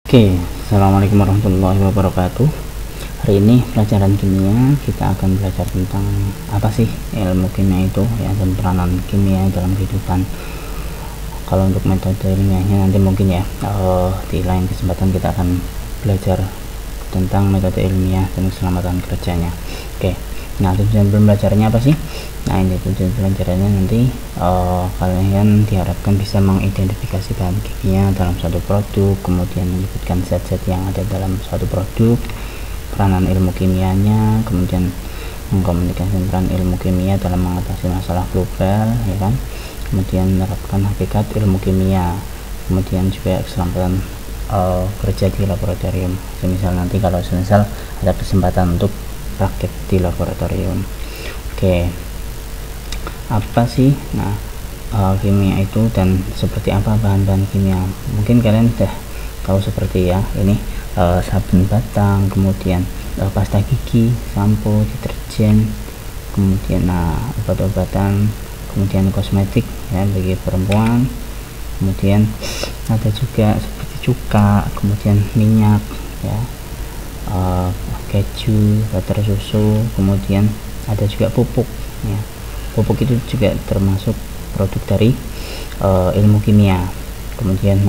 Oke, assalamualaikum warahmatullahi wabarakatuh. Hari ini pelajaran kimia kita akan belajar tentang apa sih ilmu kimia itu ya, dan peranan kimia dalam kehidupan. Kalau untuk metode ilmiahnya nanti mungkin ya di lain kesempatan kita akan belajar tentang metode ilmiah dan keselamatan kerjanya. Oke, nah tujuan pembelajarannya apa sih? Nah ini tujuan pelajarannya nanti kalian diharapkan bisa mengidentifikasi bahan kimia dalam suatu produk, kemudian menyebutkan zat-zat yang ada dalam suatu produk, peranan ilmu kimianya, kemudian mengkomunikasikan peran ilmu kimia dalam mengatasi masalah global, ya kan? Kemudian menerapkan hakikat ilmu kimia, kemudian juga keselamatan kerja di laboratorium. Semisal nanti kalau semisal ada kesempatan untuk praktek di laboratorium. Oke, apa sih kimia itu dan seperti apa bahan-bahan kimia? Mungkin kalian sudah tahu seperti ya, ini sabun batang, kemudian pasta gigi, sampo, deterjen, kemudian obat-obatan, kemudian kosmetik ya bagi perempuan, kemudian ada juga seperti cuka, kemudian minyak ya, keju, butter, susu, kemudian ada juga pupuk ya. Pupuk itu juga termasuk produk dari ilmu kimia. Kemudian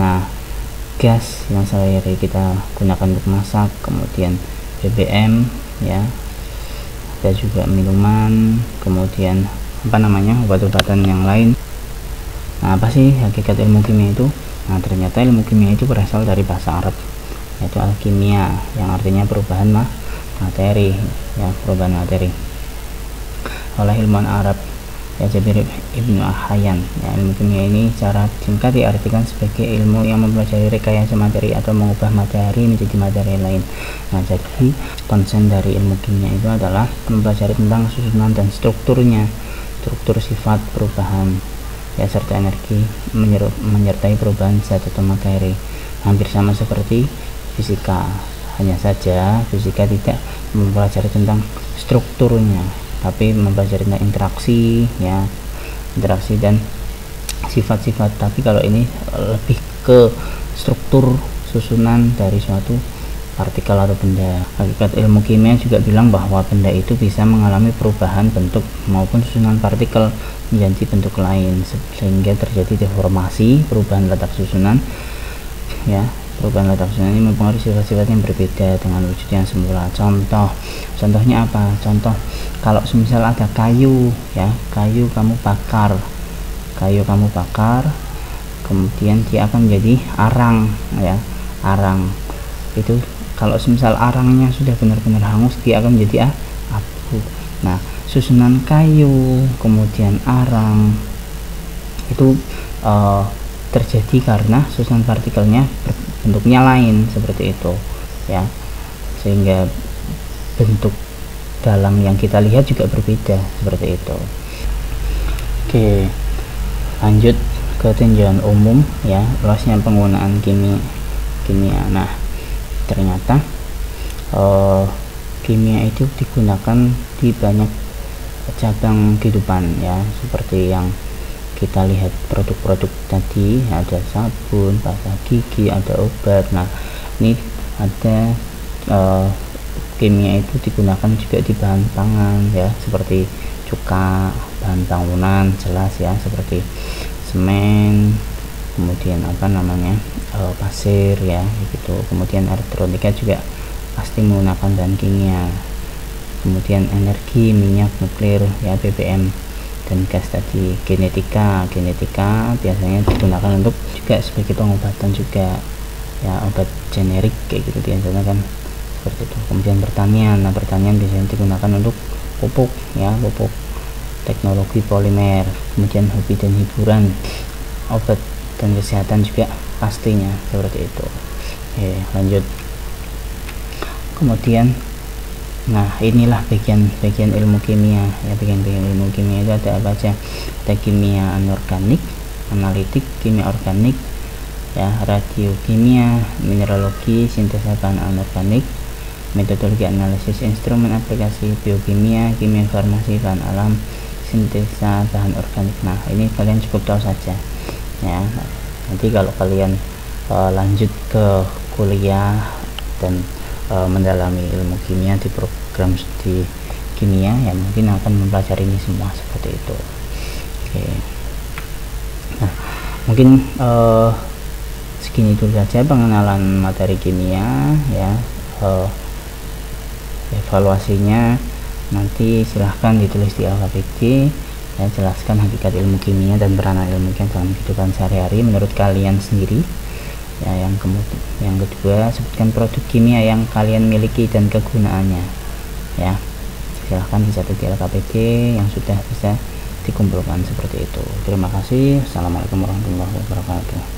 gas yang sehari-hari kita gunakan untuk masak, kemudian BBM ya, ada juga minuman, kemudian obat-obatan yang lain. Nah, apa sih hakikat ilmu kimia itu? Nah, ternyata ilmu kimia itu berasal dari bahasa Arab, yaitu alkimia, yang artinya perubahan materi ya, perubahan materi. Oleh ilmuwan Arab ya, Jabir Ibnu Hayyan ya, ilmu kimia ini secara singkat diartikan sebagai ilmu yang mempelajari rekayasa materi atau mengubah materi menjadi materi lain. Nah, jadi konsen dari ilmu kimia itu adalah mempelajari tentang susunan dan strukturnya, struktur sifat perubahan ya, serta energi menyertai perubahan zat atau materi. Hampir sama seperti fisika, hanya saja fisika tidak mempelajari tentang strukturnya, tapi mempelajari tentang interaksi dan sifat-sifat. Tapi kalau ini lebih ke struktur susunan dari suatu partikel atau benda. Hakikat ilmu kimia juga bilang bahwa benda itu bisa mengalami perubahan bentuk maupun susunan partikel menjadi bentuk lain, sehingga terjadi deformasi, perubahan letak susunan ya. Perubahan letak susunan ini mempengaruhi sifat-sifat yang berbeda dengan wujud yang semula. Contohnya apa? Contoh, kalau semisal ada kayu ya, kayu kamu bakar, kemudian dia akan menjadi arang ya. Arang itu kalau semisal arangnya sudah benar-benar hangus, dia akan menjadi abu. Nah, susunan kayu kemudian arang itu terjadi karena susunan partikelnya bentuknya lain seperti itu ya, sehingga bentuk dalam yang kita lihat juga berbeda seperti itu. Oke, lanjut ke tinjauan umum ya, luasnya penggunaan kimia. Nah, ternyata kimia itu digunakan di banyak cabang kehidupan ya, seperti yang kita lihat produk-produk tadi, ada sabun, pasta gigi, ada obat. Nah, ini ada kimia itu digunakan juga di bahan pangan ya, seperti cuka, bahan bangunan jelas ya, seperti semen, kemudian pasir ya gitu. Kemudian elektronika juga pasti menggunakan bahan kimia. Kemudian energi, minyak, nuklir ya, BBM, dan gas tadi. Genetika biasanya digunakan untuk juga sebagai pengobatan juga ya, obat generik kayak gitu biasanya kan seperti itu. Kemudian pertanian biasanya digunakan untuk pupuk ya, pupuk, teknologi polimer. Kemudian hobi dan hiburan, obat dan kesehatan juga pastinya seperti itu. Oke, lanjut. Kemudian inilah bagian ilmu kimia ya. Bagian ilmu kimia itu ada apa aja? Ada kimia anorganik, analitik, kimia organik ya, radiokimia, mineralogi, sintesa bahan anorganik, metodologi analisis, instrumen aplikasi, biokimia, kimia farmasi, bahan alam, sintesa bahan organik. Nah, ini kalian cukup tahu saja ya. Nanti kalau kalian lanjut ke kuliah dan mendalami ilmu kimia di program studi kimia ya mungkin akan mempelajari ini semua seperti itu. Oke. Nah, mungkin segini dulu saja pengenalan materi kimia ya. Evaluasinya nanti silahkan ditulis di LKPD ya, jelaskan hakikat ilmu kimia dan peranan ilmu kimia dalam kehidupan sehari-hari menurut kalian sendiri ya. Yang kedua, sebutkan produk kimia yang kalian miliki dan kegunaannya ya, silahkan dicatat di LKPD yang sudah bisa dikumpulkan seperti itu. Terima kasih. Assalamualaikum warahmatullahi wabarakatuh.